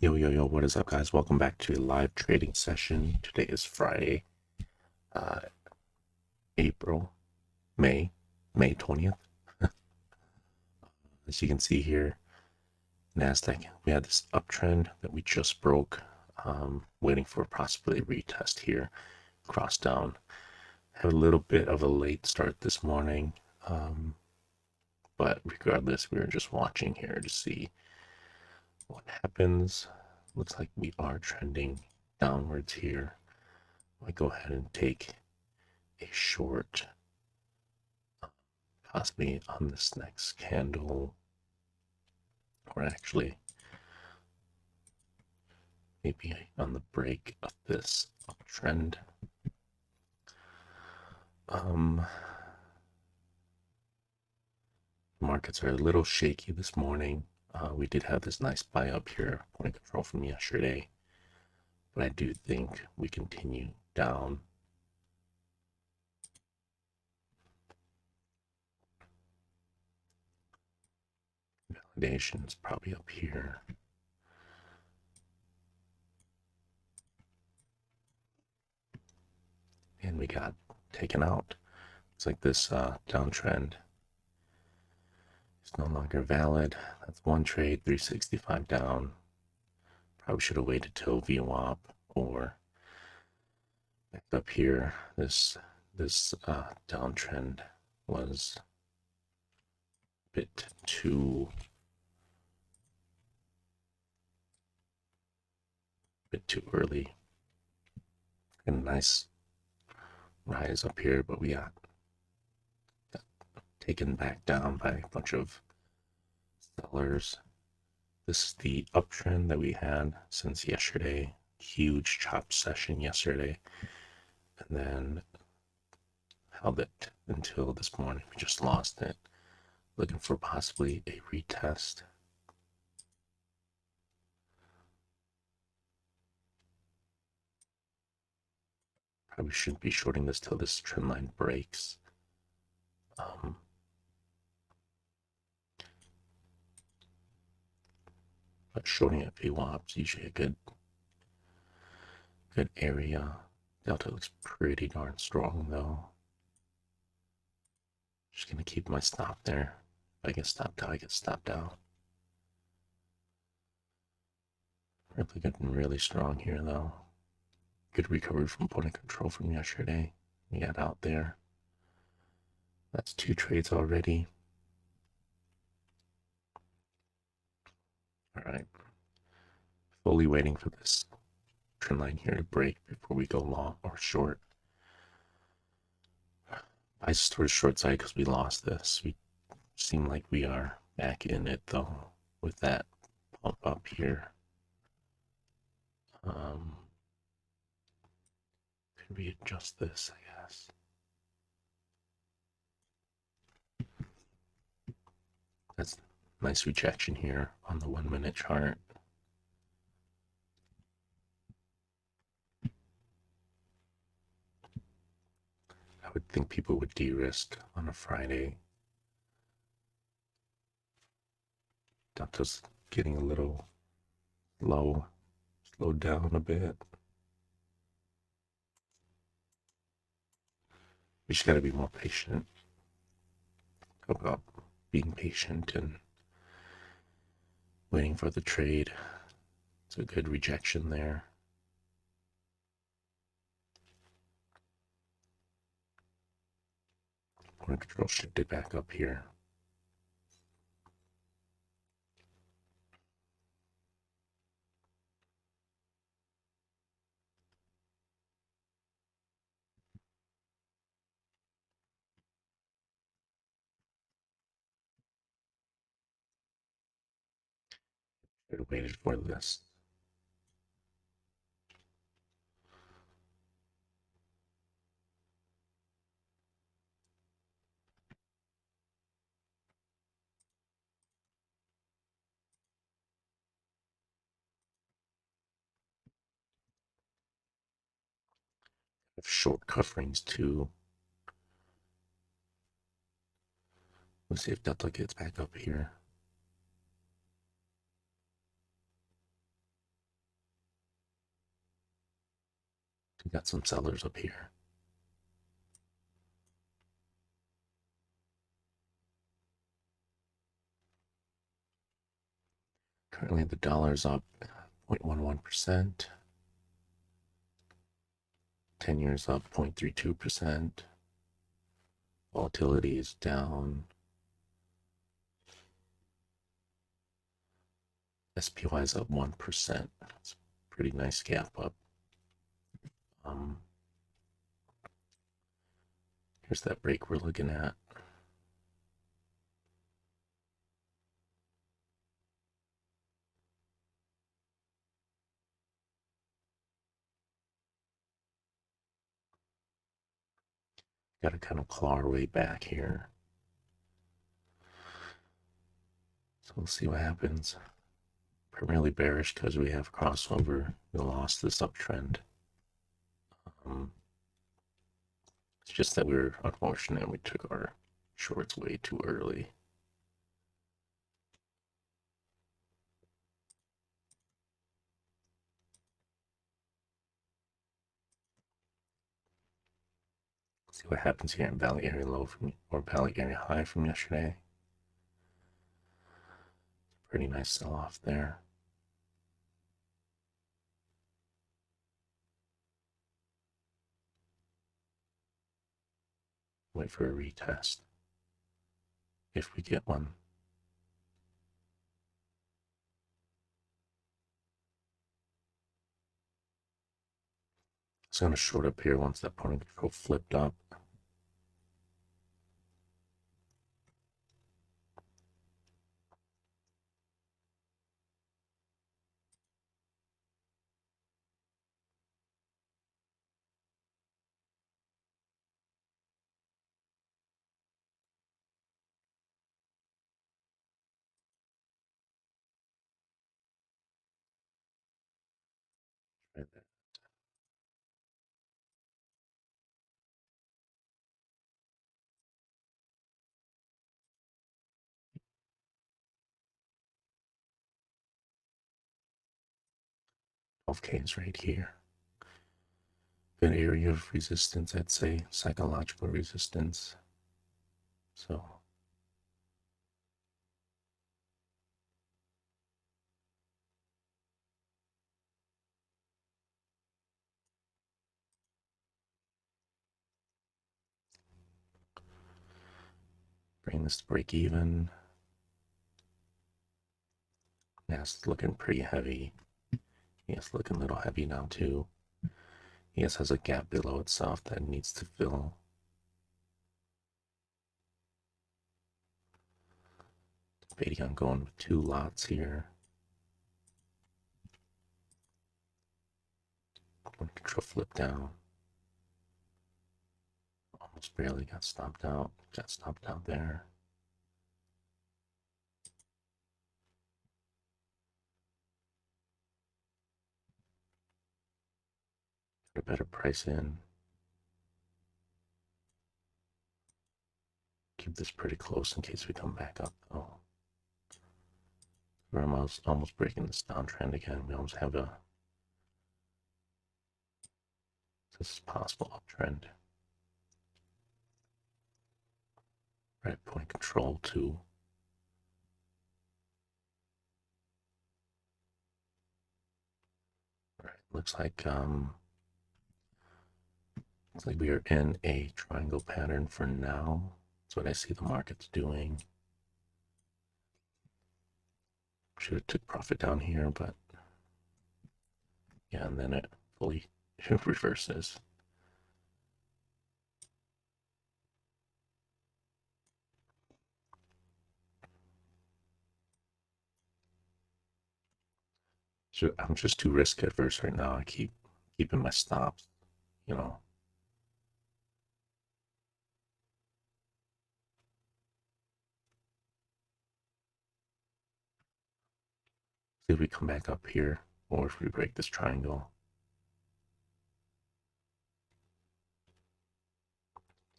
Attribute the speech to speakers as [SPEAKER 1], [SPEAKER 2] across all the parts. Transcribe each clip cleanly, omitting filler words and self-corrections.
[SPEAKER 1] Yo, what is up, guys? Welcome back to a live trading session. Today is Friday, uh, April, May 20th. As you can see here, Nasdaq, we had this uptrend that we just broke, waiting for possibly a retest here, cross down. Had a little bit of a late start this morning, but regardless, we were just watching here to see what happens. Looks like we are trending downwards here. I go ahead and take a short, possibly on this next candle, or actually maybe on the break of this uptrend. Um, Markets are a little shaky this morning. We did have this nice buy up here, point of control from yesterday, but I do think we continue down. Validation is probably up here. And we got taken out. It's like this downtrend is no longer valid. That's one trade, 365 down. Probably should have waited till VWAP or back up here. This downtrend was a bit too early. And a nice rise up here, but we got taken back down by a bunch of sellers. This is the uptrend that we had since yesterday. Huge chop session yesterday, and then held it until this morning. We just lost it. Looking for possibly a retest. Probably shouldn't be shorting this till this trend line breaks. But shorting at VWAP is usually a good area. Delta looks pretty darn strong though. Just gonna keep my stop there. If I get stopped out, I get stopped out. Really good and really strong here though. Good recovery from point of control from yesterday. We got out there. That's two trades already. All right. Fully waiting for this trend line here to break before we go long or short. I started short side because we lost this. We seem like we are back in it though with that pump up here. Could we adjust this, I guess? That's nice rejection here on the 1 minute chart. I would think people would de-risk on a Friday. Delta's getting a little low, slowed down a bit. We just got to be more patient. Talk about being patient and waiting for the trade. It's a good rejection there. Point control shifted back up here. Should have waited for this. Have short coverings too. Let's see if Delta gets back up here. We got some sellers up here. Currently the dollar is up 0.11%. 10 years up 0.32%. Volatility is down. SPY is up 1%. It's a pretty nice gap up. Here's that break we're looking at. Got to kind of claw our way back here. So we'll see what happens. Primarily bearish because we have crossover. We lost this uptrend. It's just that we were unfortunate. We took our shorts way too early. See what happens here in Valley Area Low from or Valley Area High from yesterday. Pretty nice sell off there. Wait for a retest if we get one. It's going to short up here once that point of control flipped up. Right there. K is right here. Good area of resistance, I'd say, psychological resistance. So bring this to break even. That's looking pretty heavy. Yes, looking a little heavy now too. Yes, has a gap below itself that needs to fill. Debating on going with 2 lots here. One control flip down. Almost barely got stopped out. Got stopped out there. Get a better price in. Keep this pretty close in case we come back up though. We're almost breaking this downtrend again. We almost have this possible uptrend. Right, point control too. All right, looks like we are in a triangle pattern for now. That's what I see the market's doing. Should have took profit down here, but yeah, and then it fully reverses. So I'm just too risk adverse right now. I keep keeping my stops, you know. See if we come back up here or if we break this triangle.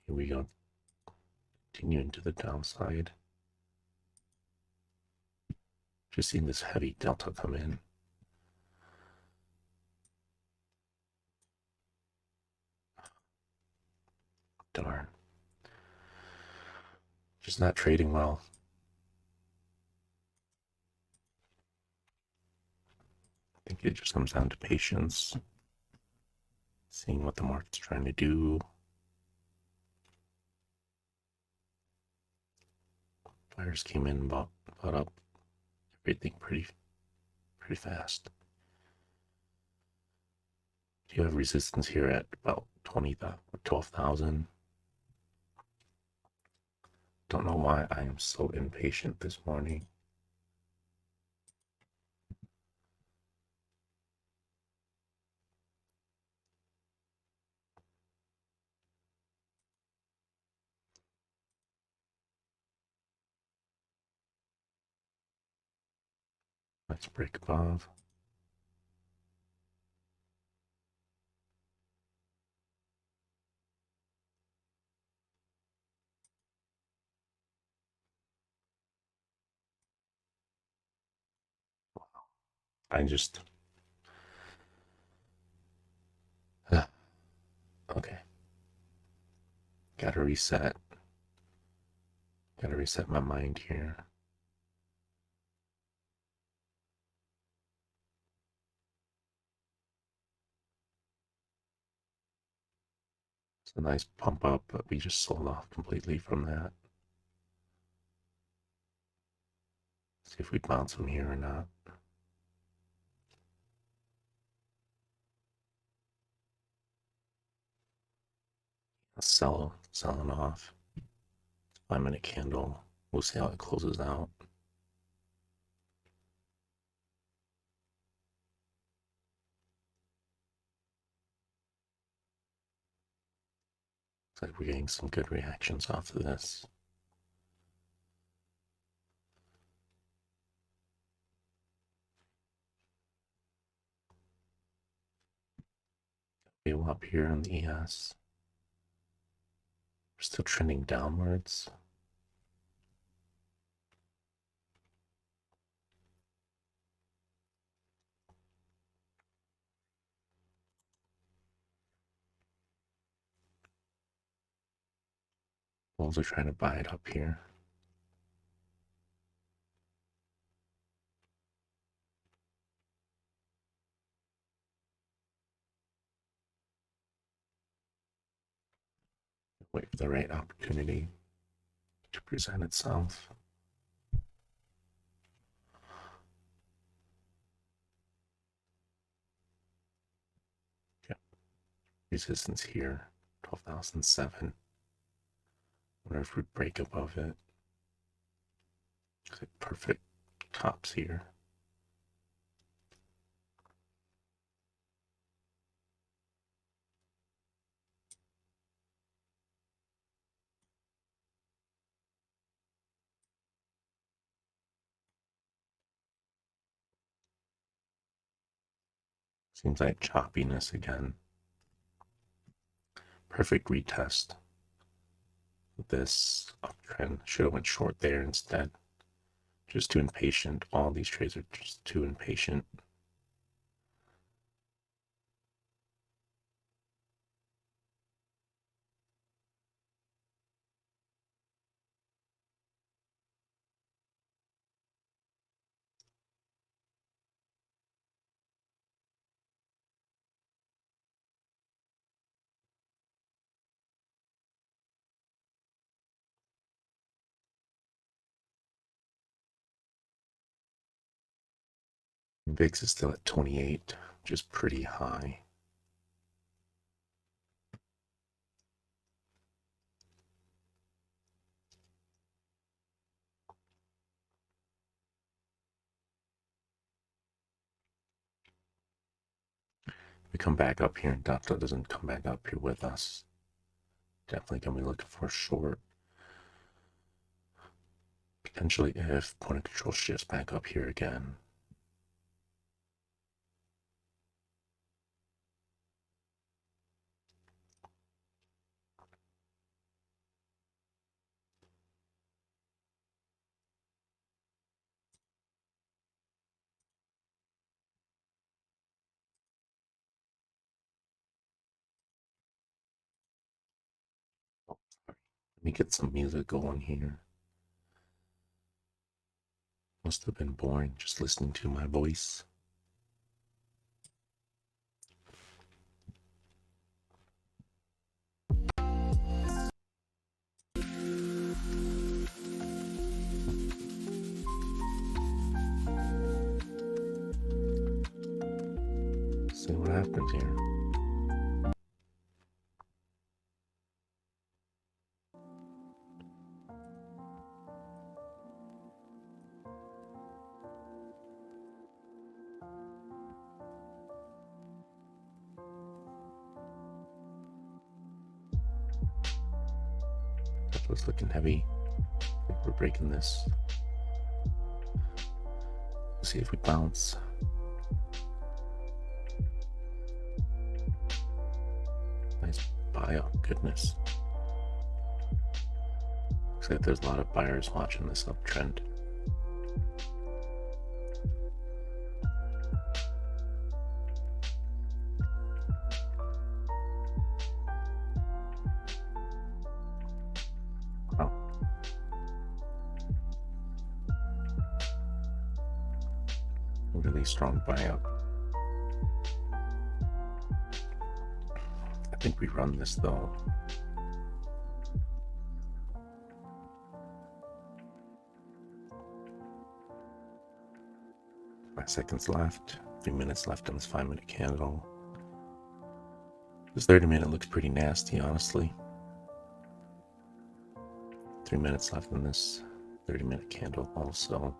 [SPEAKER 1] Here we go. Continuing to the downside. Just seeing this heavy delta come in. Darn. Just not trading well. I think it just comes down to patience, seeing what the market's trying to do. Buyers came in, bought up everything pretty fast. You have resistance here at about 12,000. Don't know why I am so impatient this morning. Let's break above. I just okay. Gotta reset. Gotta reset my mind here. It's a nice pump up, but we just sold off completely from that. See if we bounce from here or not. Selling off. 5-minute candle. We'll see how it closes out. Looks like we're getting some good reactions off of this. Go up here on the ES. We're still trending downwards. Bulls are trying to buy it up here. Wait for the right opportunity to present itself. Okay. Resistance here, 12,007. Wonder if we break above it. Looks like perfect tops here. Seems like choppiness again. Perfect retest. This uptrend should have went short there instead. Just too impatient. All these trades are just too impatient. VIX is still at 28, which is pretty high. We come back up here and Delta doesn't come back up here with us. Definitely gonna be looking for a short. Potentially if point of control shifts back up here again. Let me get some music going here. Must have been boring just listening to my voice. See what happens here. That was looking heavy. I think we're breaking this. Let's see if we bounce. Nice buyout, goodness. Looks like there's a lot of buyers watching this uptrend. Wow. Really strong buyout. I think we run this though. 5 seconds left. 3 minutes left on this 5-minute candle. This 30-minute looks pretty nasty, honestly. 3 minutes left in this 30-minute candle also.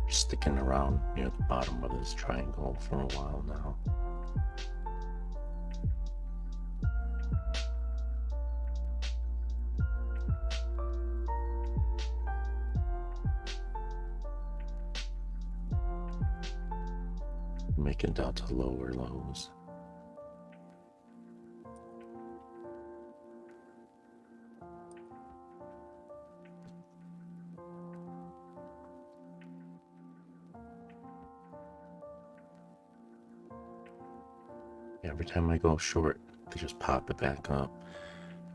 [SPEAKER 1] Sticking around near the bottom of this triangle for a while now. Making down to lower lows. Every time I go short, they just pop it back up.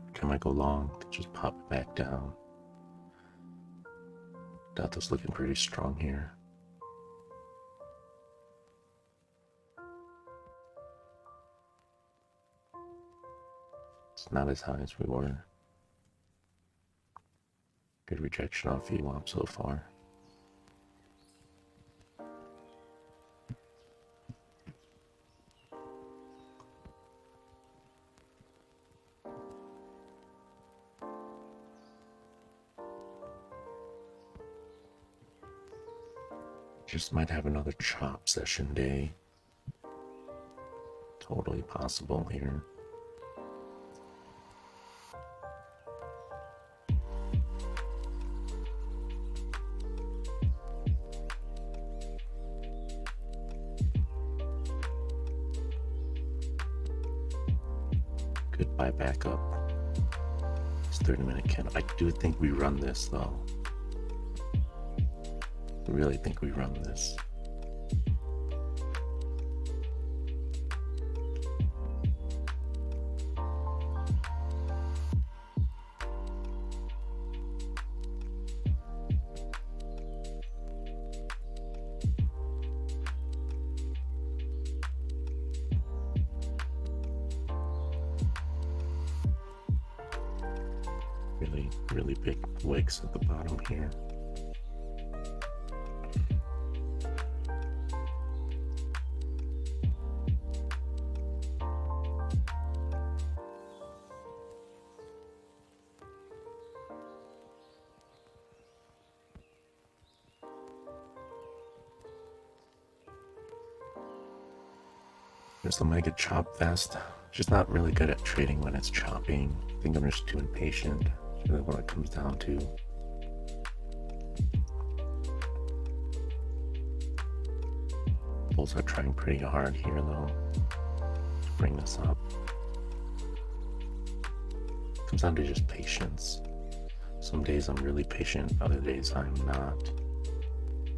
[SPEAKER 1] Every time I go long, they just pop it back down. Delta's looking pretty strong here. It's not as high as we were. Good rejection off VWAP so far. Just might have another chop session day. Totally possible here. Good buy back up. It's 30-minute candle. I do think we run this though. I really think we run this. Really big wicks at the bottom here. There's the mega chop fest. Just not really good at trading when it's chopping. I think I'm just too impatient. That's really what it comes down to. Bulls are trying pretty hard here though to bring this up. It comes down to just patience. Some days I'm really patient, other days I'm not.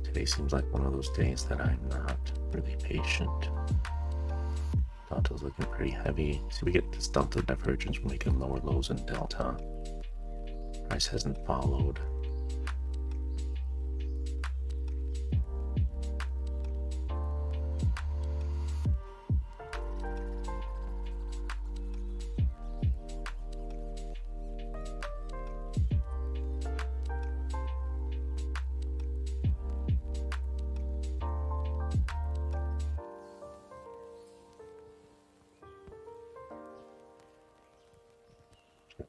[SPEAKER 1] Today seems like one of those days that I'm not really patient. Delta's looking pretty heavy. See, we get this delta divergence when we get lower lows in delta. Price hasn't followed.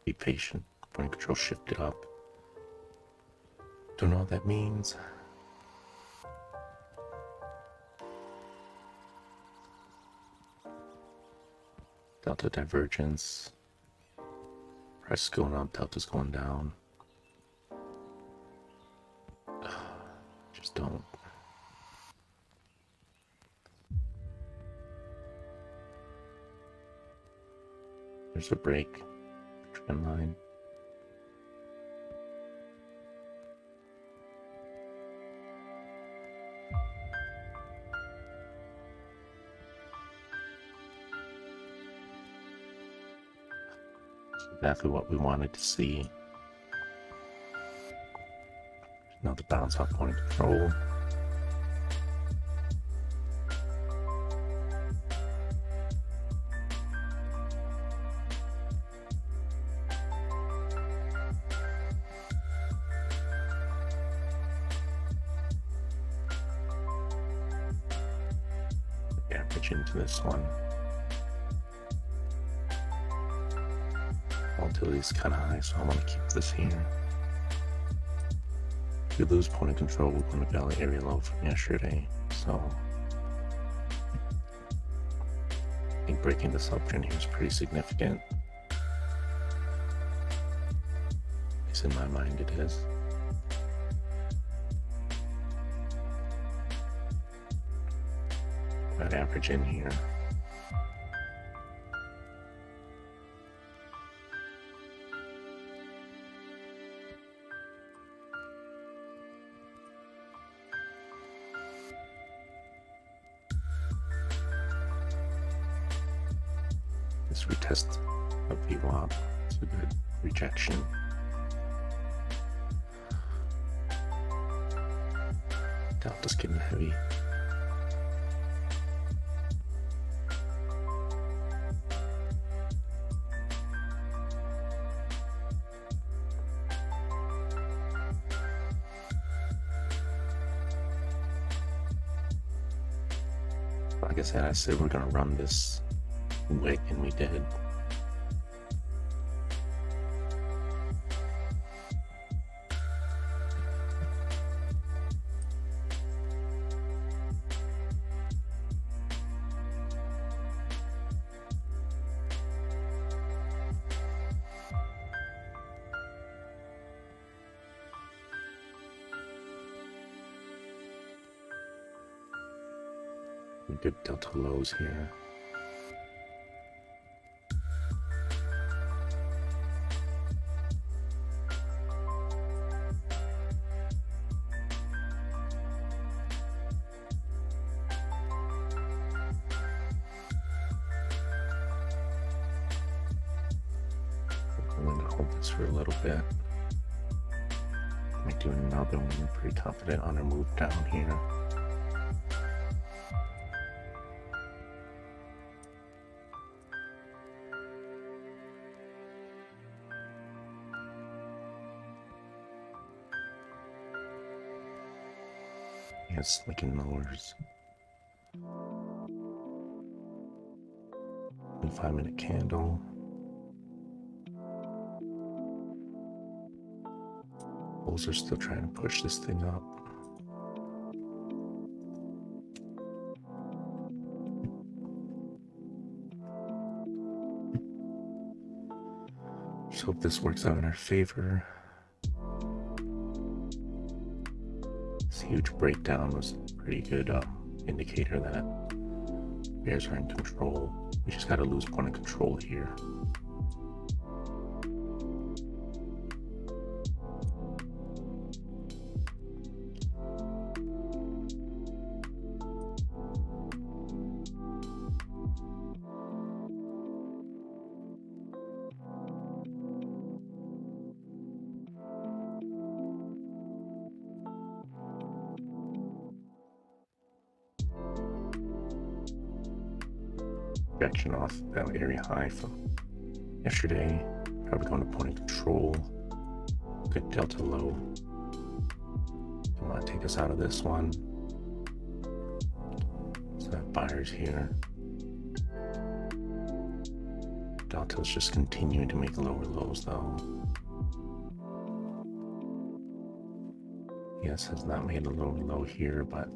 [SPEAKER 1] Be patient. Point control shifted up. Don't know what that means. Delta divergence. Price is going up, delta's going down. Just don't. There's a break. Trend line. That's exactly what we wanted to see. Another bounce off point of control. Average into this one. Volatility is kind of high, so I want to keep this here. If we lose point of control, we're going to value area low from yesterday. So I think breaking this uptrend here is pretty significant. At least in my mind it is. I'd average in here. This retest of VWAP. It's a good rejection. Delta's getting heavy. Like I said we're gonna run this wick, and we did. Good delta lows here. I'm going to hold this for a little bit. Might do another one. I'm pretty confident on a move down here. It's looking lowers. 5-minute candle. Bulls are still trying to push this thing up. Just hope this works out in our favor. This huge breakdown was a pretty good indicator that bears are in control. We just got to lose point of control here. Rejection off that area high from yesterday. Probably going to point of control. Good delta low. Don't want to take us out of this one. So that buyers here. Delta's just continuing to make lower lows though. Yes, has not made a lower low here, but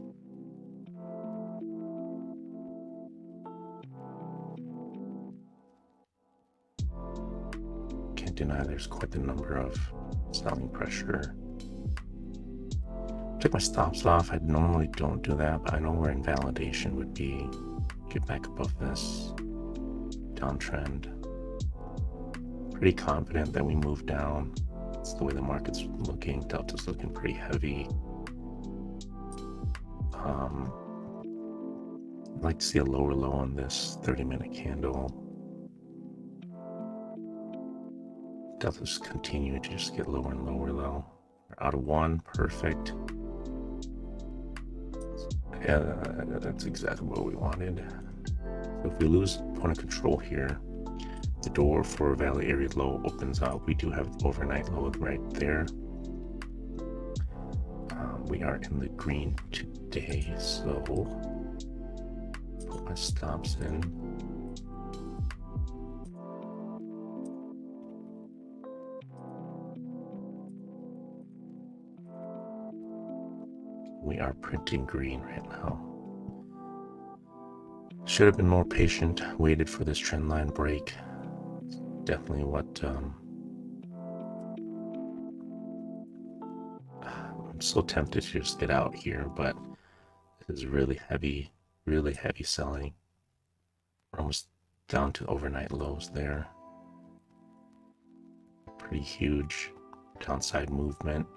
[SPEAKER 1] can't deny there's quite the number of selling pressure. Took my stops off. I normally don't do that, but I know where invalidation would be. Get back above this downtrend. Pretty confident that we move down. That's the way the market's looking. Delta's looking pretty heavy. I'd like to see a lower low on this 30-minute candle. Delta's continuing to just get lower and lower though. We're out of one, perfect. Yeah, that's exactly what we wanted. So if we lose point of control here, the door for Valley Area low opens up. We do have overnight low right there. We are in the green today, so put my stops in. We are printing green right now. Should have been more patient, waited for this trend line break. Definitely what I'm so tempted to just get out here, but this is really heavy selling. We're almost down to overnight lows there. Pretty huge downside movement.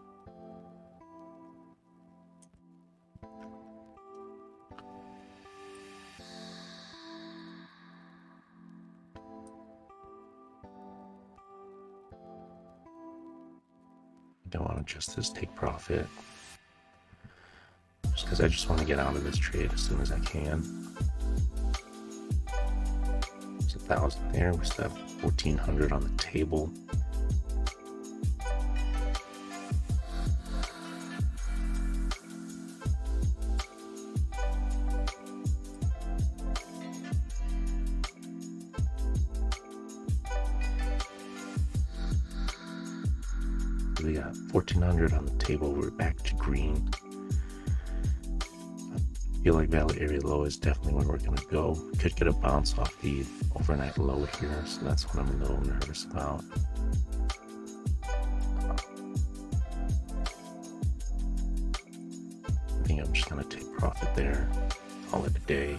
[SPEAKER 1] Don't want to just take profit just because I just want to get out of this trade as soon as I can. There's 1,000 there. We still have 1,400 on the table. We got 1,400 on the table. We're back to green. I feel like Valley Area low is definitely where we're going to go. Could get a bounce off the overnight low here, so that's what I'm a little nervous about. I think I'm just going to take profit there. Call it a day.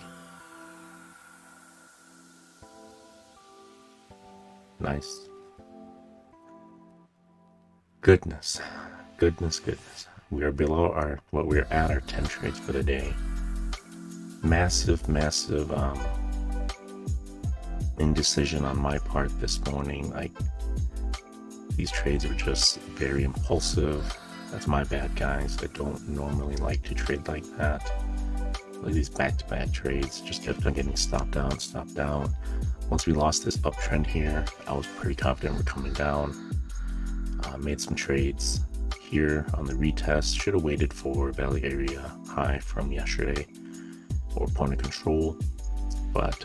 [SPEAKER 1] Nice. Goodness. We are below what we're at our 10 trades for the day. Massive indecision on my part this morning. Like, these trades are just very impulsive. That's my bad, guys. I don't normally like to trade like that. Like, these back-to-back trades just kept on getting stopped down. Once we lost this uptrend here, I was pretty confident we're coming down. Made some trades here on the retest. Should have waited for Valley Area high from yesterday or point of control, but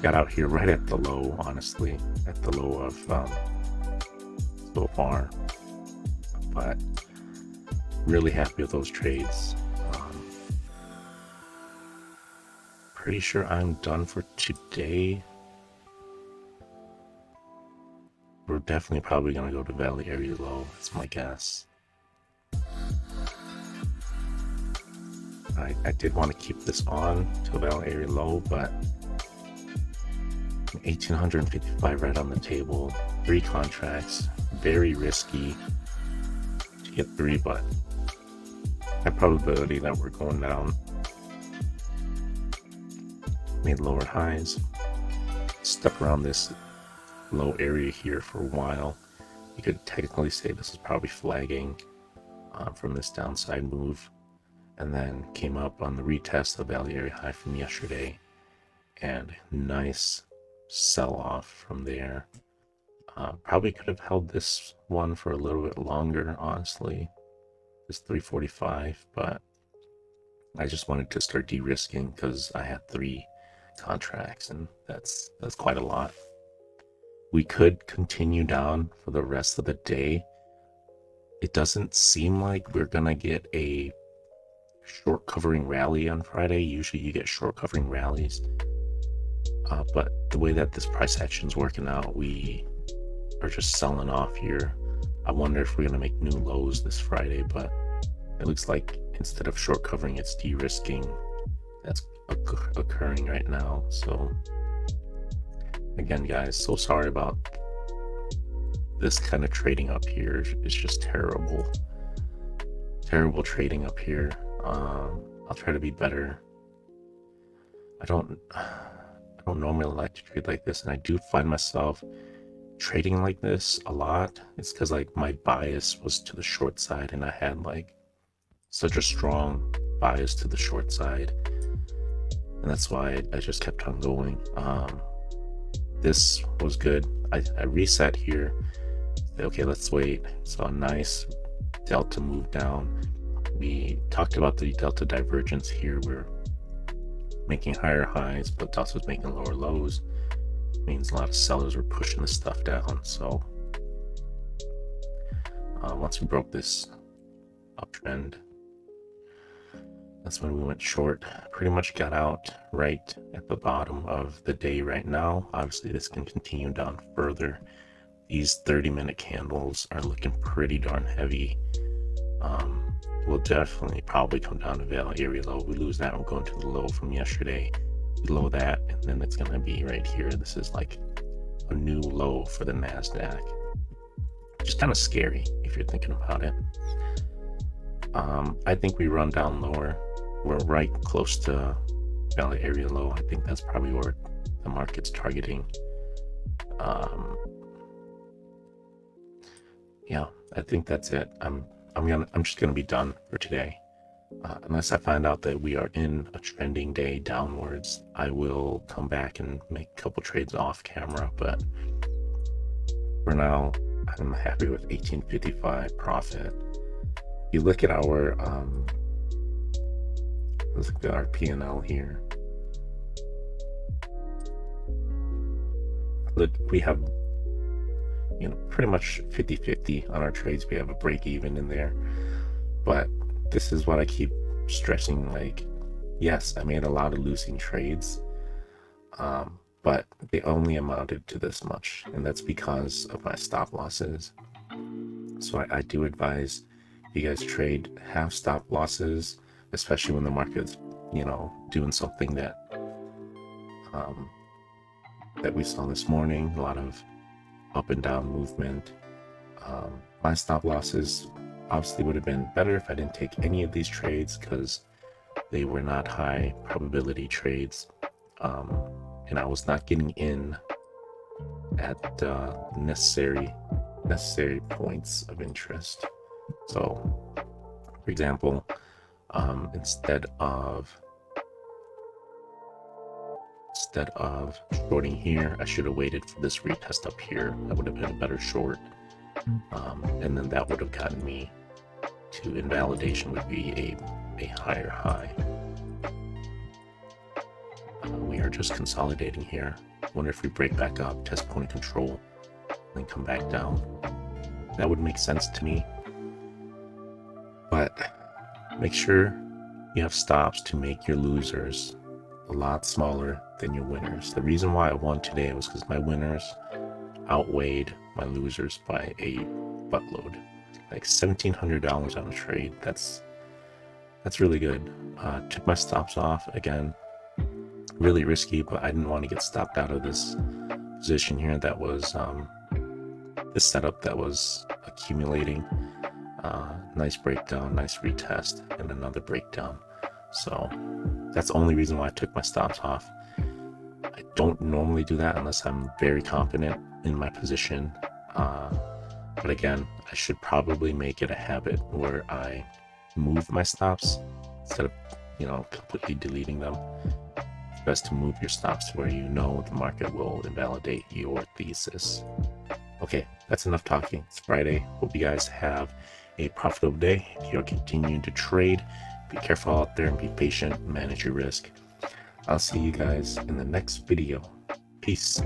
[SPEAKER 1] got out here right at the low, honestly, at the low of so far. But really happy with those trades. Pretty sure I'm done for today. definitely probably going to go to value area low. That's my guess. I did want to keep this on to value area low, but 1855 right on the table, 3 contracts, very risky to get 3, but high probability that we're going down. Made lower highs, stuck around this low area here for a while. You could technically say this is probably flagging from this downside move, and then came up on the retest of value area high from yesterday, and nice sell off from there. Probably could have held this one for a little bit longer, honestly, this 345, but I just wanted to start de-risking because I had 3 contracts, and that's quite a lot. We could continue down for the rest of the day. It doesn't seem like we're gonna get a short covering rally on Friday. Usually you get short covering rallies, but the way that this price action is working out, we are just selling off here. I wonder if we're gonna make new lows this Friday, but it looks like instead of short covering, it's de-risking that's occurring right now. So again, guys, so sorry about this kind of trading up here. It's just terrible trading up here. I'll try to be better. I don't normally like to trade like this, and I do find myself trading like this a lot. It's because like my bias was to the short side, and I had like such a strong bias to the short side, and that's why I just kept on going. This was good. I reset here. Okay, let's wait. So a nice delta move down. We talked about the delta divergence here. We're making higher highs, but delta was making lower lows. It means a lot of sellers were pushing this stuff down. So once we broke this uptrend, that's when we went short. Pretty much got out right at the bottom of the day right now. Obviously, this can continue down further. These 30-minute candles are looking pretty darn heavy. We'll definitely probably come down to value area low. We lose that, we're going to the low from yesterday. Below that, and then it's going to be right here. This is like a new low for the Nasdaq. Just kind of scary if you're thinking about it. I think we run down lower. We're right close to value area low. I think that's probably where the market's targeting. Yeah, I think that's it. I'm just gonna be done for today. Unless I find out that we are in a trending day downwards, I will come back and make a couple trades off camera. But for now, I'm happy with 1855 profit. If you look at our let's look at our P&L here. Look, we have, pretty much 50-50 on our trades. We have a break even in there, but this is what I keep stressing. Like, yes, I made a lot of losing trades, but they only amounted to this much, and that's because of my stop losses. So I do advise you guys trade, have stop losses, especially when the market's doing something that we saw this morning. A lot of up and down movement. My stop losses obviously would have been better if I didn't take any of these trades, because they were not high probability trades, and I was not getting in at necessary points of interest. So for example, instead of shorting here, I should have waited for this retest up here. That would have been a better short, and then that would have gotten me to invalidation, would be a higher high. We are just consolidating here. Wonder if we break back up, test point of control, then come back down. That would make sense to me, but make sure you have stops to make your losers a lot smaller than your winners. The reason why I won today was because my winners, outweighed my losers by a buttload. Like $1,700 on a trade. That's really good. Took my stops off again. Really risky, but I didn't want to get stopped out of this position here. That was this setup that was accumulating. Nice breakdown, nice retest, and another breakdown. So that's the only reason why I took my stops off. I don't normally do that unless I'm very confident in my position. But again, I should probably make it a habit where I move my stops instead of, completely deleting them. It's best to move your stops to where you know the market will invalidate your thesis. Okay, that's enough talking. It's Friday. Hope you guys have a profitable day. If you're continuing to trade, be careful out there and be patient, manage your risk. I'll see you guys in the next video. Peace.